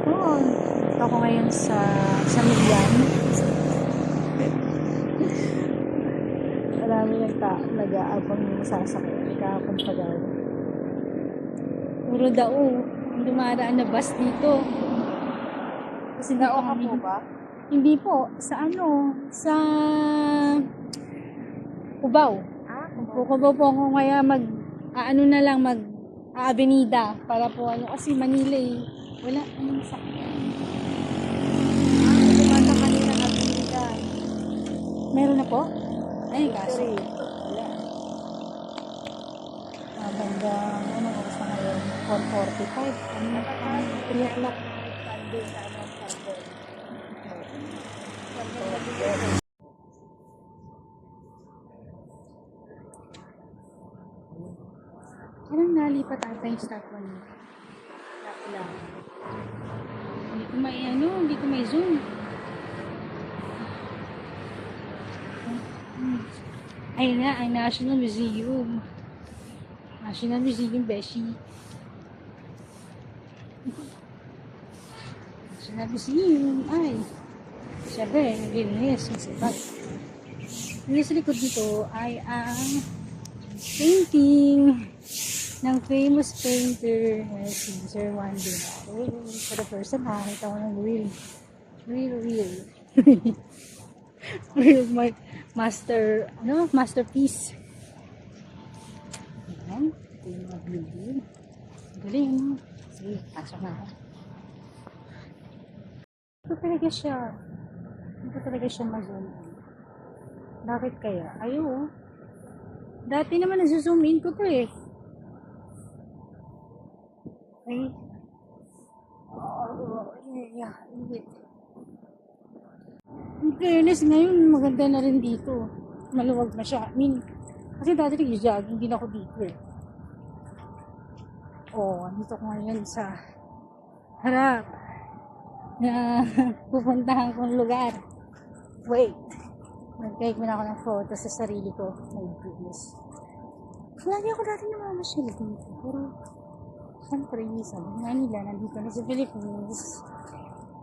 Oo, ako ngayon sa Milian. Marami ng tao nag-aabang yung sasakyan kahapon pa daw. Puro daw ang dumadaan na bus dito. Kasi Nao ka po ba? Hindi po, sa sa Cubao. Cubao po ako kaya na lang avenida para po kasi Manila wala anong sakyan. Kumanta kanina ng avenida. Meron na po? Ay, kaso. Sorry. Wala. Hanggang, anong oras na ngayon? 4:45. 3 o'clock. Sunday na Sunday. Parang nalipat ata yung start one. Lang. Hindi ko may zoom. Ayun na, ang National Museum. National Museum, Beshi. National Museum, ay. Siyempre, naglinis, masipag. Yung sa likod dito ay ang painting ng famous painter na si Sir Juan Diaz. For the first time, nakakita ko ng real real masterpiece. Ayan, ito yung mga building. Galing, no? Sige, pasok na ako. Ito talaga siya ma-zoom in. Bakit kaya? Ayaw, dati naman nag-zoom in ko to eh. Ay. Yeah. In fairness, ngayon maganda na rin dito. Maluwag na siya. I mean, kasi dati nag-jogging din ako dito eh. Dito ko ngayon sa harap na pupuntahan kong lugar. Wait. Nag-take mo na ako ng photo sa sarili ko. My goodness. Lagi ako dati namamasyal dito. Pero, siyempre, sabi nga nila, nandito na sa Philippines.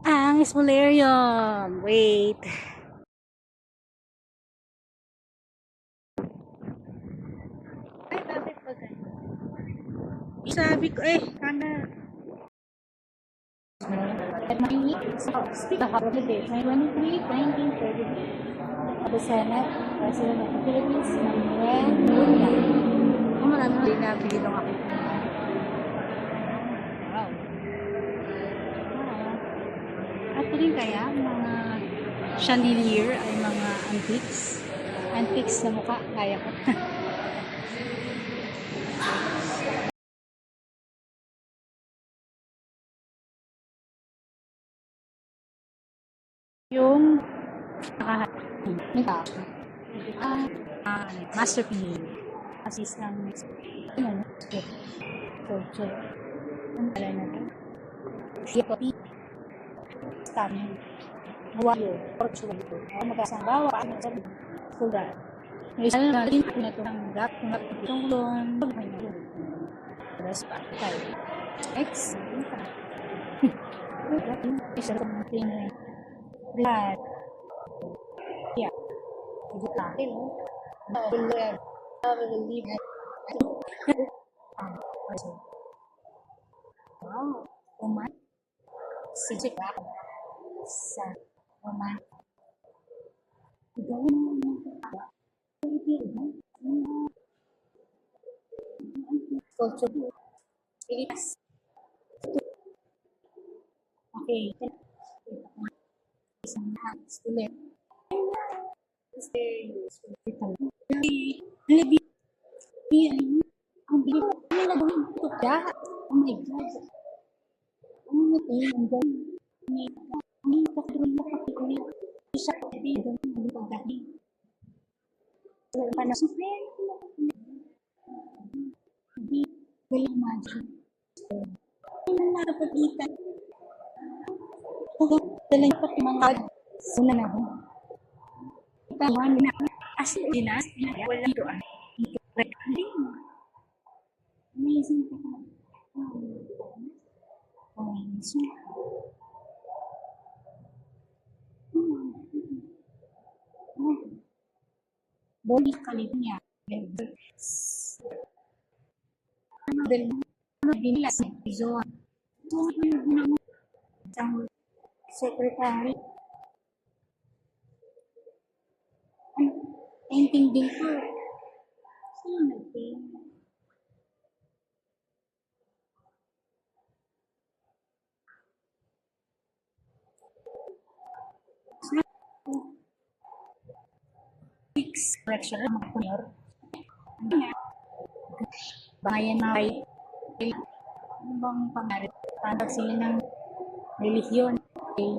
Ang Espolarium. Wait. Ay, bakit ba ganyan? Sabi ko, kana. At my speak the holiday, 23, 1933. The Senate, President of the Philippines, Manuel Noriega. Marami na pinapili nung ako. Wow. At rin kaya, mga chandelier ay mga antiques. Antiques na mukha, kaya ko. Yung masterpiece. Assist ng culture. Ang pala na ito. Siyapopi. Stamina. Hawayo. Portugal ito. Mag-asang bawa. Paano sa sugar. May isa na rin na tanggap. Tanggap itong doon. Tapos pa. Tayo. X. Isa rin ang tingin. Blood. Yeah. Hindi natin, no? Wow. Uman. Sige ka. Sa uman. Gawin mo naman. Culture. Pilipas. Okay. Isang student. Lebi. Ang bilis. Ano na gawin? Tukya. Oh my God. Ano na tayo? Ang gawin. Ang kakadroon na kapituloy. Isa ko din. Ang pagdating. Panasok na yan. Hindi. Galing magic. Ano na napag-itan? Kung dala niyo pa mga suna na ako. Tawan na. As dinas, wala doon. Amazing. Amazing. Boli California. Del binila sa Arizona. So, isang secretary. Painting din ko. Sino nag-paint? Correction, mga kunyor. Bayan na kayo. Ano bang pangarap? Tantag sila ng relihiyon. Okay.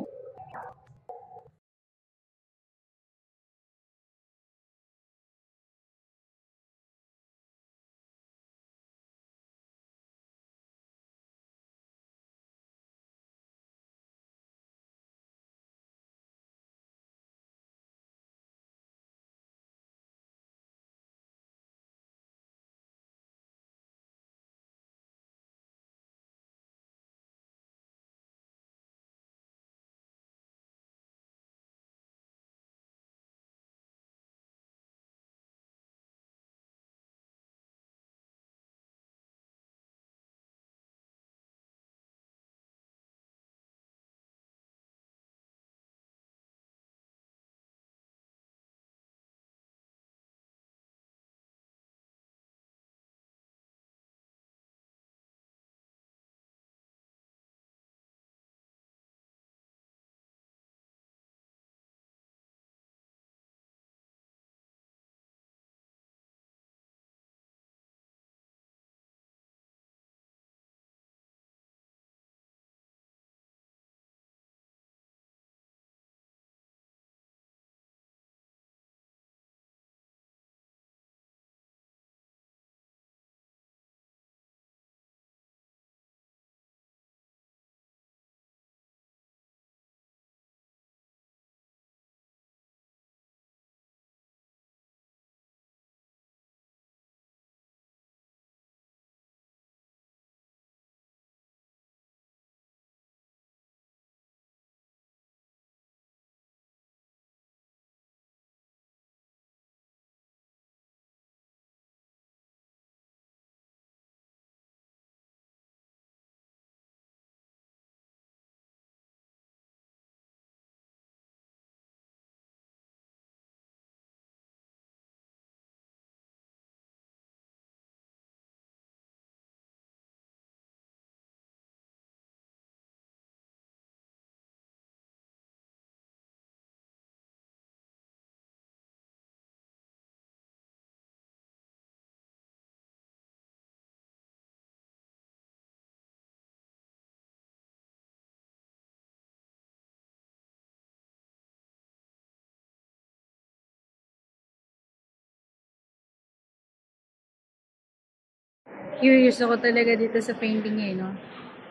Curious ako talaga dito sa painting niya, no?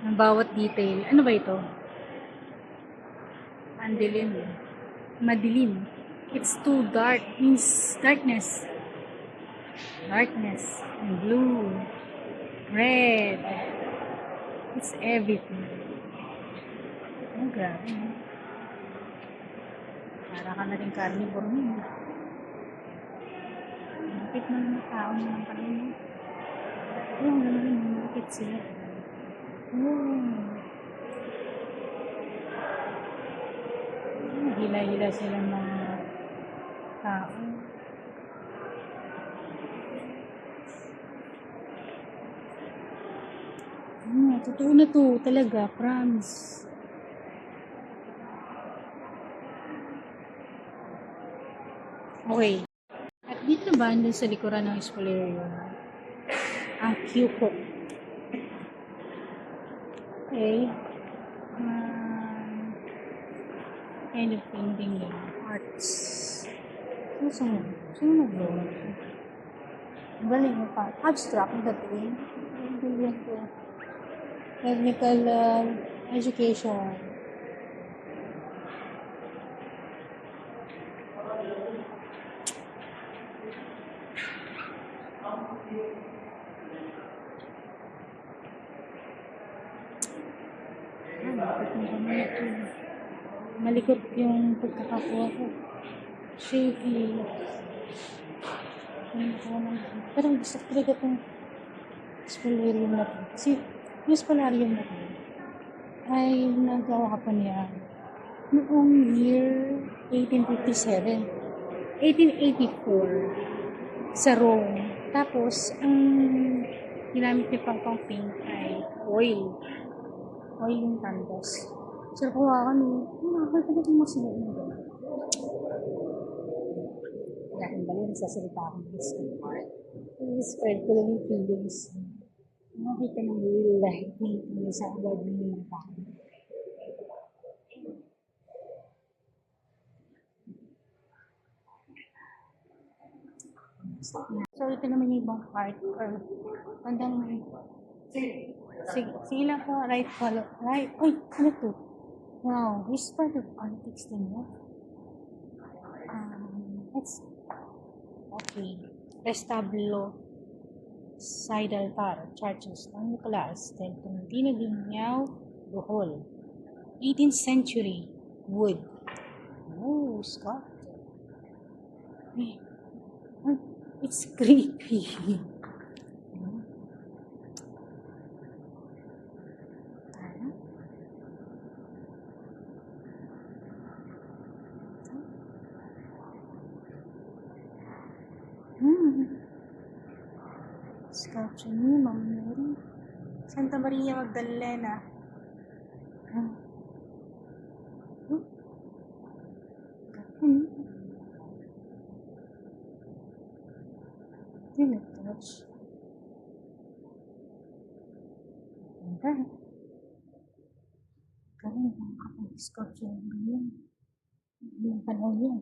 Ng bawat detail. Ano ba ito? Ang dilim. Madilim. It's too dark. Means darkness. Darkness. And blue. Red. It's everything. Oh, grabe. No? Para ka na rin carnivore mo. Malapit na mga tao naman pala mo. Oh, gano'n rin. Malapit sila. Oh. Hila-hila silang mga tao. Totoo na to. Talaga. Promise. Okay. At dito na ba dun sa likuran ng espolero ang Q-hook? Okay. Kind of painting din. Arts. Sino nag-draw? Ang galing mo pa. Abstract ang dating. Ang galing ko. Technical education. Malikot yung pagkakakuha ko. Shaky. Pero gusto ko talaga itong spolarium na to. Kasi yung spolarium na to ay nagawa pa niya noong year 1857. 1884 sa Rome. Tapos, ang ginamit niya pang paint ay oil. Oil yung canvas. So, kuha ka nakakal talaga masila yung gano'n. Dahil ba yun, sasalita akong discard part. I-describe ko lang yung feelings. Nakita ng real life painting sa award-winning na tao. So, ito naman yung ibang part or hanggang sige lang po, right follow, right, uy, ano to? Wow, this part of politics din mo. Let's, okay, Restablo side altar, churches, San Nicolas, then Tolentino de Miao, Bohol, 18th century, wood. Oh, Scott. It's creepy. Sculpture ni Ma'am Mary. Santa Maria Magdalena. Touch. Kaya nakakapag-sculpture ng ganyan. Yung panahon yun.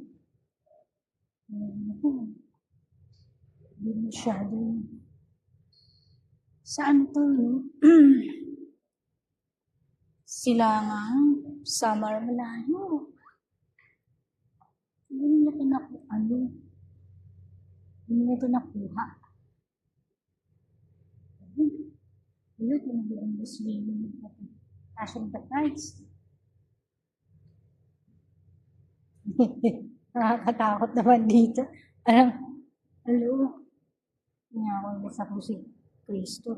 Hindi masyado. Saan to, no? Silangang Samar Malayo. Hindi na ito hindi na ito nakuha. Wala, tinagyan na swimming. Passion the price. Nakakatakot naman dito. Hello? Hindi ako nasa si Kristo.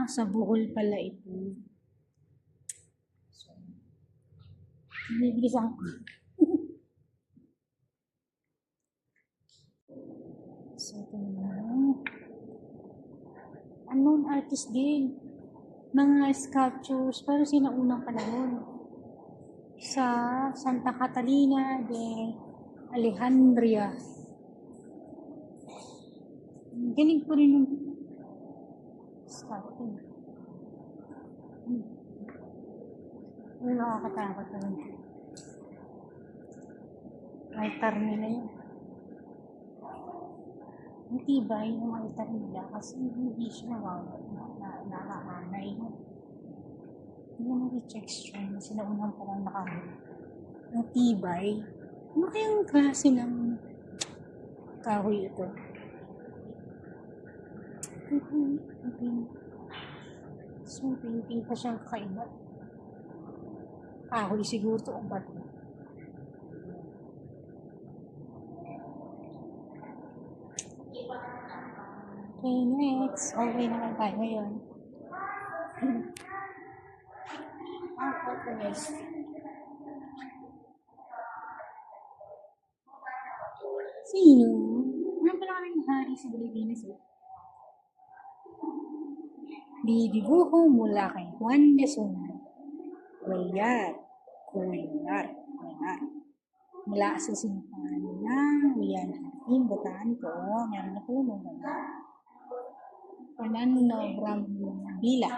Sa Bohol pala ito. So, niligisan ko. So, ito naman. Unknown artist din. Mga sculptures, pero sinaunang panahon. Sa Santa Catalina de Alejandria. Galing po rin yung sculpting. Nakakatakot naman. Altar nila yun. Ang tibay yung altar nila kasi hindi siya nakahanay. Hindi mo i-texture na sinaunang parang nakahanay. Ang tibay. Ano kayang klase ng kahoy ito? So, painting pa siyang kakaiba. Kahoy siguro ito ang bato. Okay, next. Okay naman tayo ngayon. Next. Sino? Ano pala kaming hari sa Pilipinas eh? Didibuho mula kay Juan de Zuna. Cuellar. Mula sa simpan ng William Martin Botaniko. Meron na pala nung Fernando Brambila.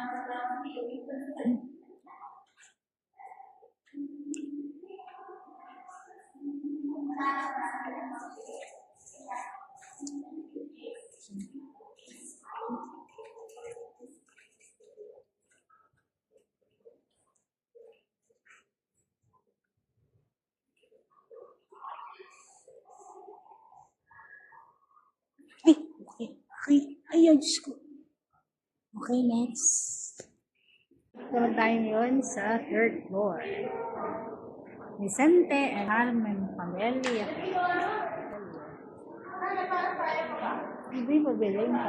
Ay, Diyos ko. Okay, next. Naman tayo ngayon sa third floor. Vicente and Carmen Pamela. Hindi pabili mo.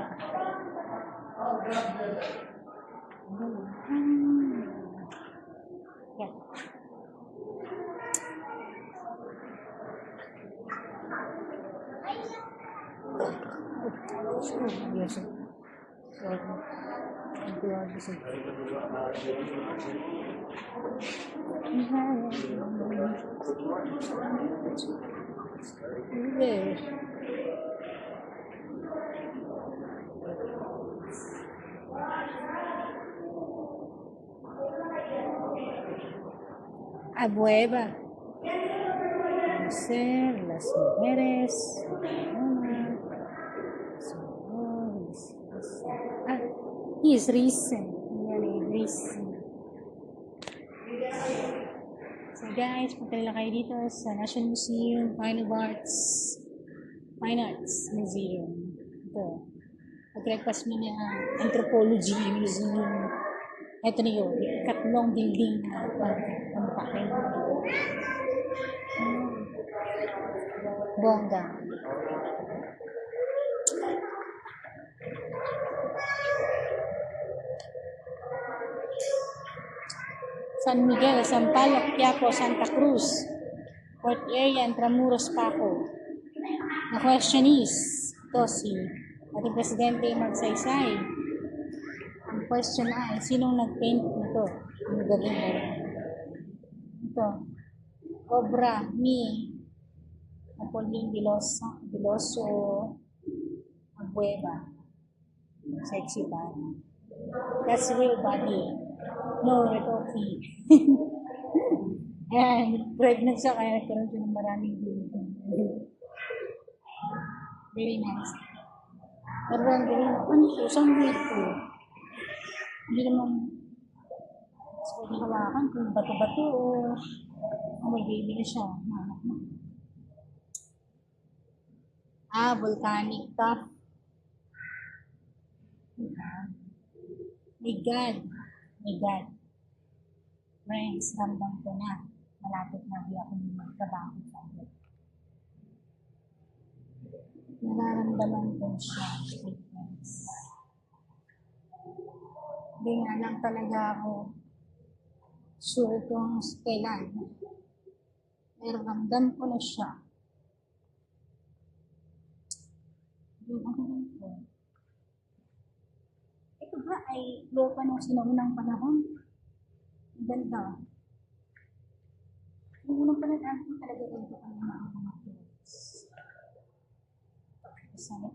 Yan. Yes. Yes. Abueva. Ser las mujeres. Ah, is recent. Yan eh, recent. So guys, punta nila kayo dito sa National Museum, Fine Arts Museum. Ito. Pag-breakfast mo na Anthropology Museum. Ito na yun. Katlong building na pagpapakin. Bongga. San Miguel, Sampaloc, Quiapo, Santa Cruz, Port Area, Intramuros, Paco. The question is, ito si ating Presidente Magsaysay. Ang question ay, sinong nag-paint nito? Ang galing mo. Ito. Cobra, me, Napoleon Veloso, Abueva. Sexy body. That's real body. No, retoki. Ayan, pregnant siya kaya nagkaroon siya ng maraming dito. Very nice. Pero ang galing, ano ito? Saan dito? Hindi naman so, hawakan kung bato-bato o may baby na siya. Volcanic top. My God. My God. Friends, ramdam ko na. Malapit na di ako magtrabaho sa akin. Nararamdaman ko siya. Friends. Hindi nga lang talaga ako sure kung kailan. Pero ramdam ko na siya. Yun ang ko. Ito ba ay lupa ng sinaunang panahon? Ang ganda. Yung unang panahon ko talaga ganito ang mga clothes. Sana.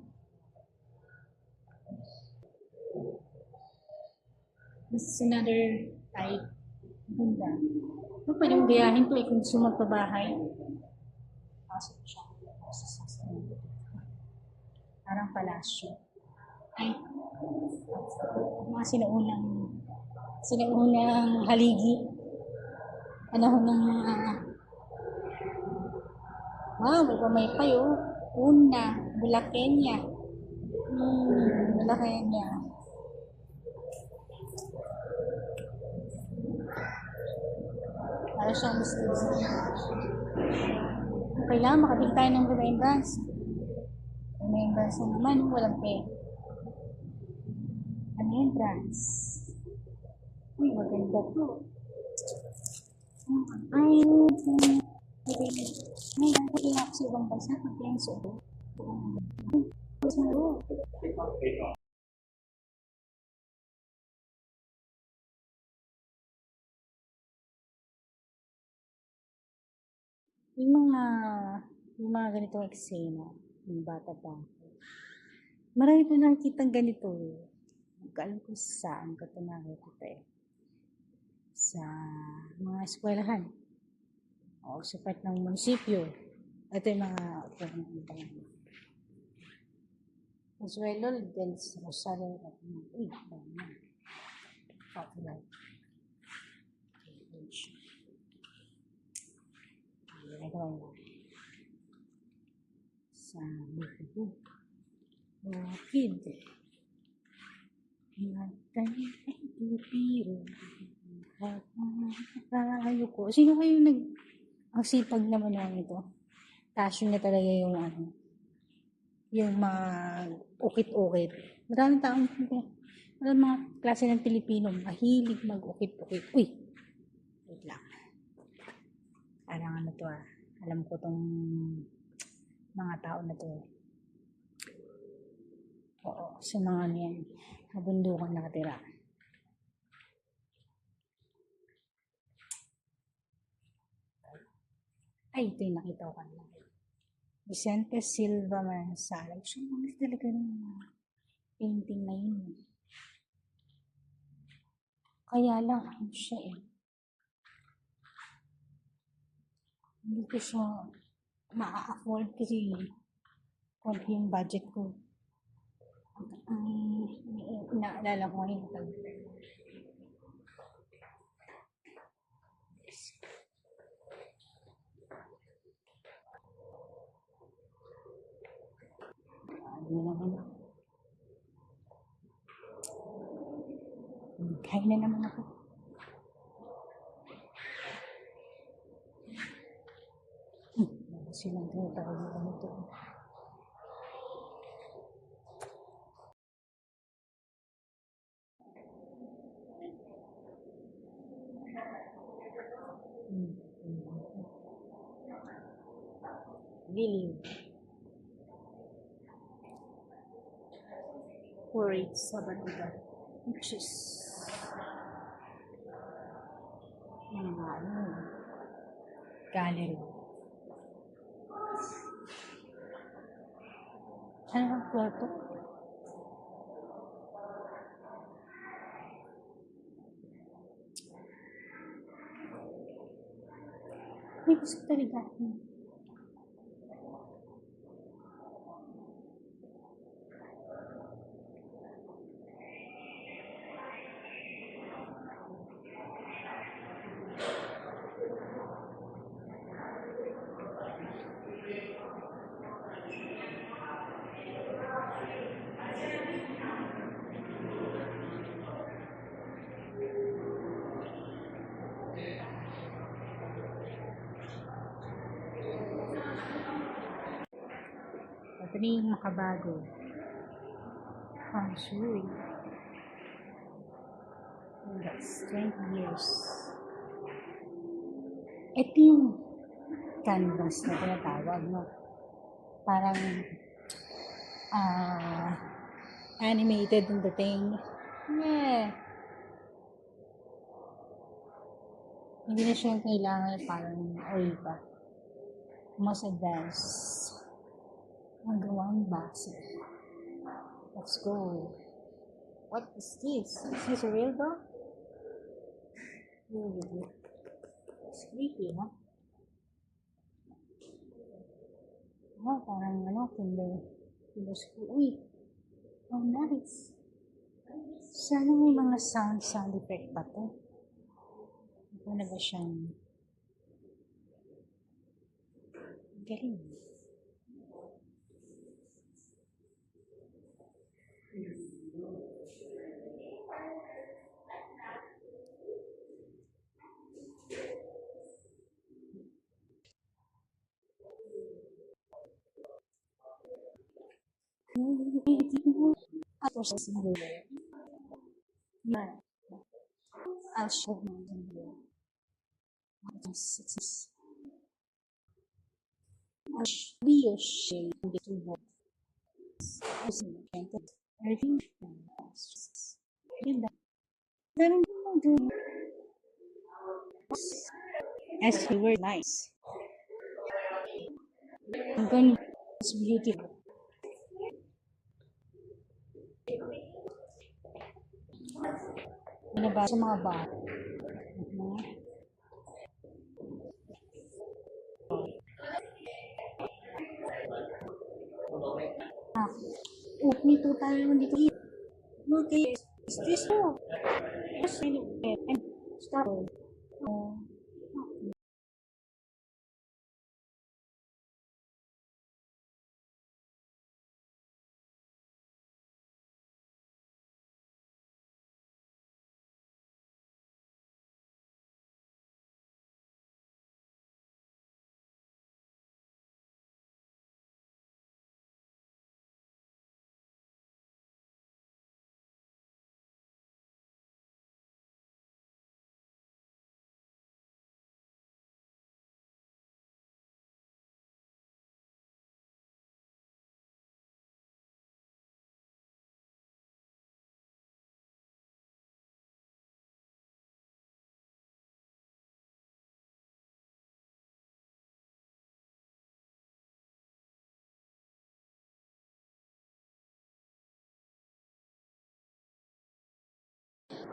This is another type. Ganda. Ito pwede mong gayahin ito kung gusto magpabahay. Pasok siya. Parang palasyo. Ay, mga sinaunang haligi. Panahon ng mga wow, may pamaypay oh. Una, Bulakenya. Bulakenya. Para siyang mistis. Kailangan makabili tayo ng remembrance. Remembrance na naman, walang pay. Remembrance. Uy, maganda to. Ay, may nakakita ako sa ibang bansa pag yung subo. Yung mga ganitong eksena, yung bata pa. Marami pa nakikitang ganito. Magkaalam ko saan ko ito nakikita eh. Sa mga eskwelahan. O sa part ng munisipyo. Ito yung mga Consuelo del Rosario at uy, copyright. Sa YouTube. Kid. Ayoko. Sino kayo ang sipag naman namin ito? Passion na talaga yung ano. yung mga ukit-ukit. Maraming taong, maraming mga klase ng Pilipino, mahilig mag-ukit-ukit. Uy, wait lang. Parang ano to ah. Alam ko tong mga tao na to. Oo, sa mga ano yan, sa bundukan nakatira. Ay, ito yung nakita ko kanina. Vicente Silva Mansala. Gusto mo talaga ng painting na yun. Kaya lang, ano siya eh. Hindi ko siya ma-afford kasi konti yung budget ko. Ang naalala ko ngayon pag ano naman ako. Kain na naman ako. Silang tinatawag na kami ito. Believe. Worried sa Barbuda. Which is yung ano, gallery. Ano ang floor to? May gusto talaga. Ito na yung makabago. Feng Shui. That's 20 years. Ito yung canvas na tinatawag, no? Parang animated in the thing. Yeah. Hindi na siya kailangan parang oil pa. Mas advanced. Magawang base. Let's go. What is this? Is this a real dog? It's creepy, no? Oh, parang ano, kinder school. Uy, oh nice. Sana may mga sound effect pa to. Ito na ba siyang galing? Tapos siguro, I'll show mo din. I'll be your shade in the two books. Everything. Ganda. Ganun mo din. As you were nice. Ang ganda. It's beautiful. Binabasa sa mga bata. Nito tayo naman dito. Okay, is this mo? Yes, and stop.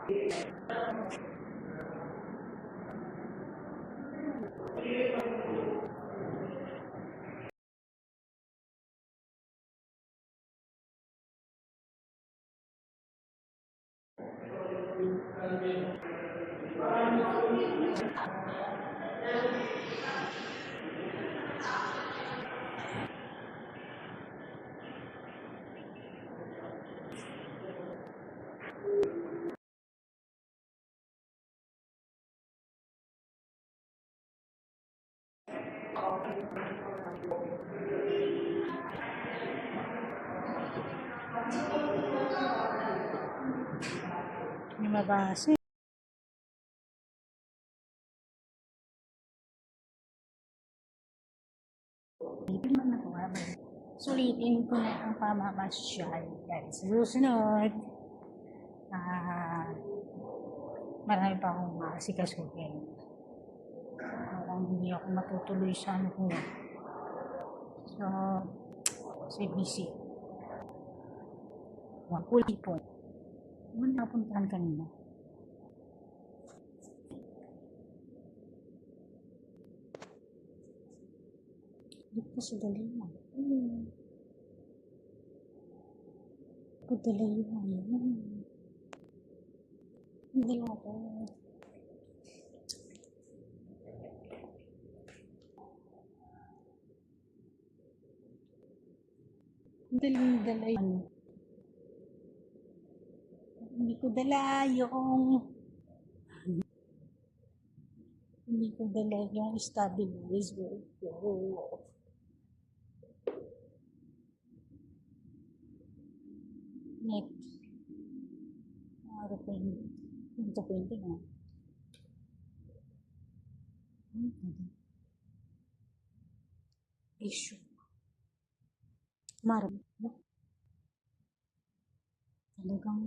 Hindi mabasa. Hindi man ako habang sulitin ko na ang pamamasyal. Dahil sa susunod, marami pa akong maasikasuhin. Parang hindi ako matutuloy sa ano ko. So, sa busy. Kulipon. Ano napuntahan kanina? Dito sa Dalima. Padalayo. Hindi ako. Dala yun. Hindi ko dala yung stabilizer ko. Next. Araw pa yun. Ito po yun. Issue. Marami. Talagang,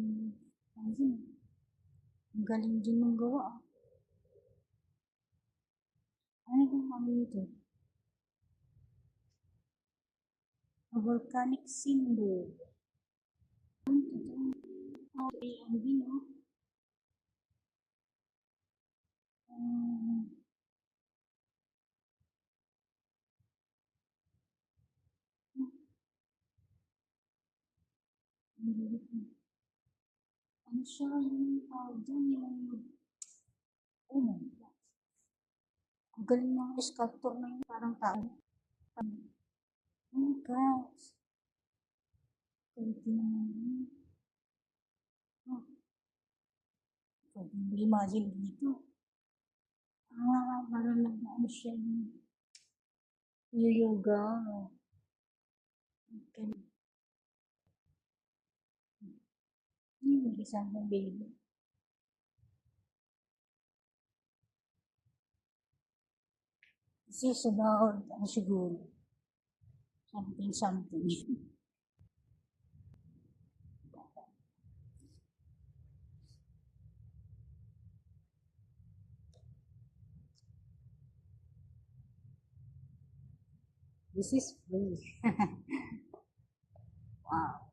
ang galing din ng gawa. Ano yung ano ito? A volcanic symbol. Okay, ang bino. Ano siya yung tawag dyan yung oh my God. Ang galing ng sculptor na yun, parang tao. Oh my gosh. Galing naman yun. Oh. Pwede mo imagine dito. Parang ano siya yung yoga. Okay. Yung isang baby. This is about, siguro, something. This is free. Wow.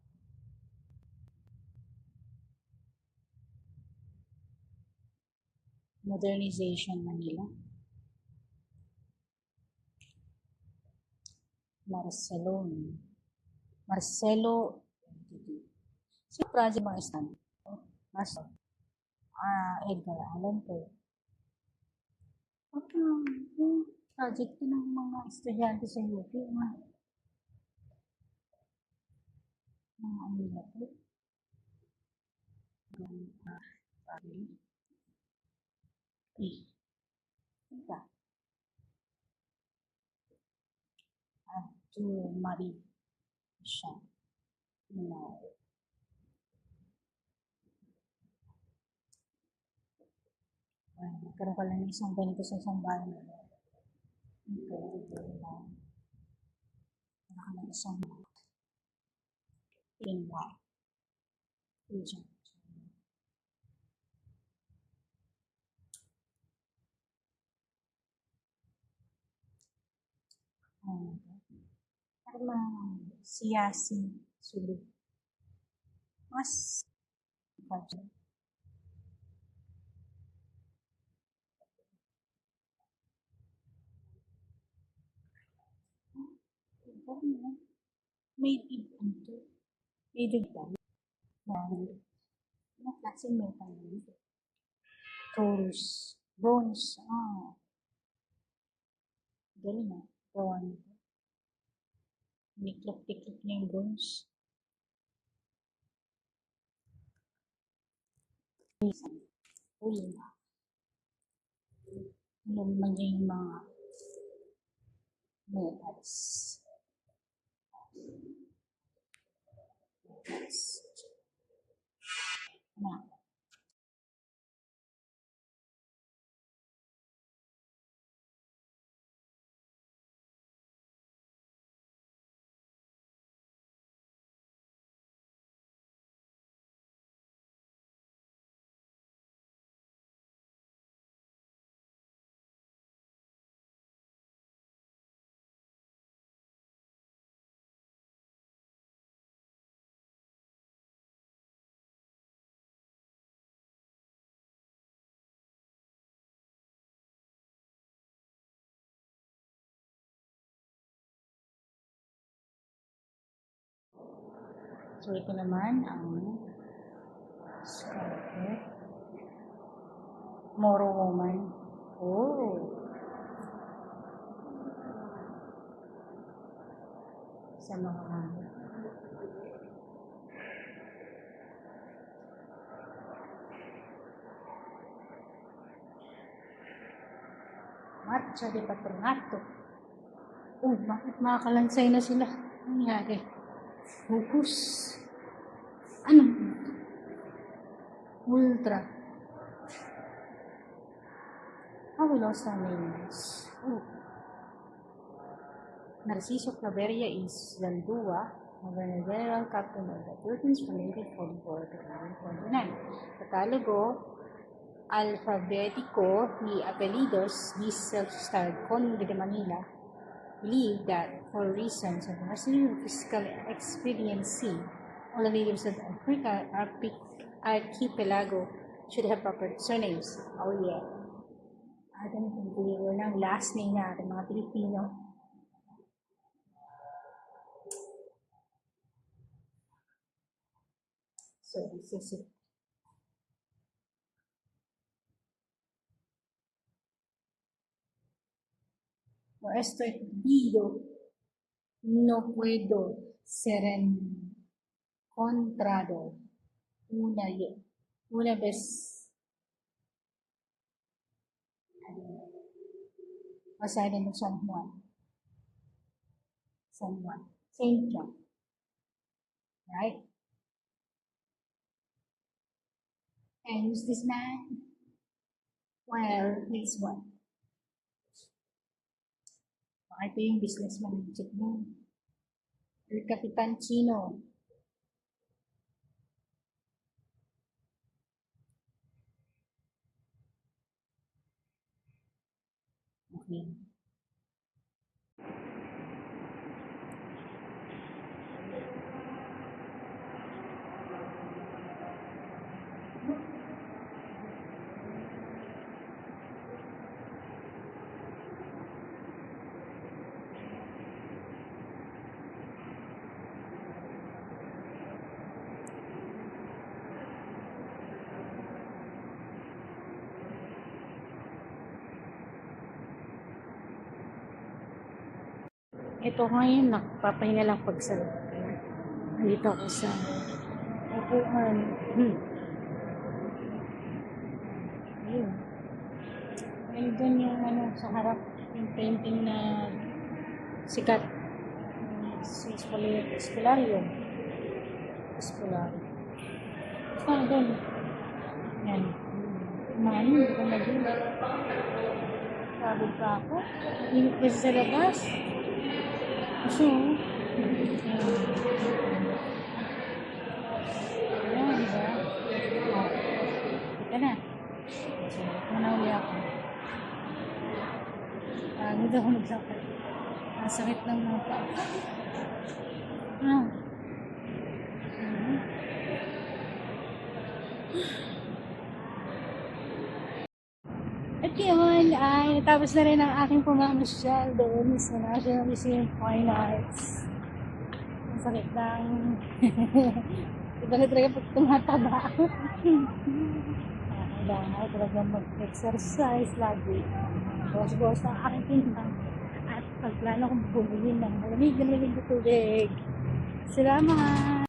Modernization Manila. Marcelo. Si project mga stand. Edgar Allan Poe. Project ko ng mga estudyante sa UP. Mga ano nila po. Ika. To marry siya. Nagkaroon ka lang ng isang ganito sa isang bahay. Naka ng isang white. Agent. Karma Siyasi Sulu. Mas budget. ano, made in ano to? Made in metal. Ano klaseng metal yun? Taurus. Bronze. Ah, galing ah. Bronze. Niklop-tiklop niya yung bronze. Uli na. Alam naman niya yung mga metals. Na. So, ito naman ang Scarlet Moro Woman. Oh! Sa mga Marcha de Patronato. Oh, bakit makakalansay na sila? Ano nangyari? Focus. Ano? Ultra. How we lost our names. Oh. Narciso Claveria is Zaldúa, Governor General Captain of the Philippines from 1844 to 1929. Catálogo alfabético y apellidos, this self-styled Conde de Manila believed that for reasons of mercenary fiscal expediency, all the natives of the Africa archipelago should have proper surnames. Oh yeah. Atin kung piliin ng last name natin mga Pilipino. So this is it. O esto es digo, no puedo ser encontrado una vez basada ng San Juan. Saint John. Right? And who's this man? Well, this one. Ito yung businessman ng check mo. El Capitan Chino. Okay. Ito ngayon, nakpapahinga lang pagsalita. Dito ako sa upuan. Ayun. Ayun doon yung ano, sa harap, yung painting na sikat. Si Espolario. Saan doon? Yan. Kumain, hindi ko nagulat. Pagod pa ako. Init kasi sa labas. So, ayan, diba? Oh, ito na. So, manauli ako. Pagod ako magsakit. Ang sakit ng mga paa. At yun, ay natapos na rin ang aking pamamasyal doon sa National Museum of Fine Arts. Ang sakit ng... Iba na talaga pag tumataba. Kailangan ako talaga mag-exercise lagi. Bawas-bawas ang aking timbang. At pagplano kong bumili ng malamig na tubig. Salamat!